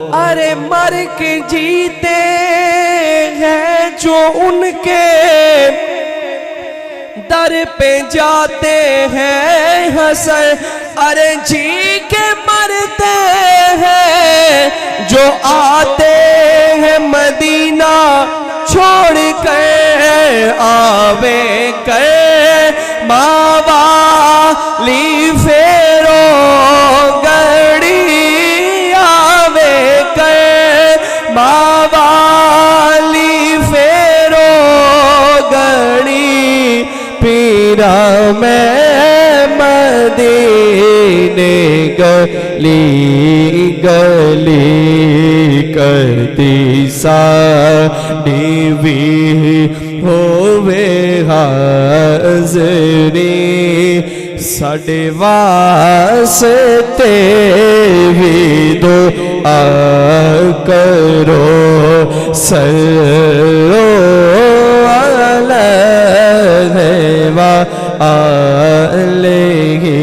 अरे मर के जीते हैं जो उनके दर पे जाते हैं हंसर। अरे जी के मरते हैं जो आते हैं मदीना छोड़ कर आवे कर मावाली फेरो गड़ी आवे कर मावाली फेरो गड़ी पीरा में मदीने गली गली करती साड़ी भी होवे हाज़री साडे वास्ते भी दुआ करो सल्लो अलैहि व आलिहि।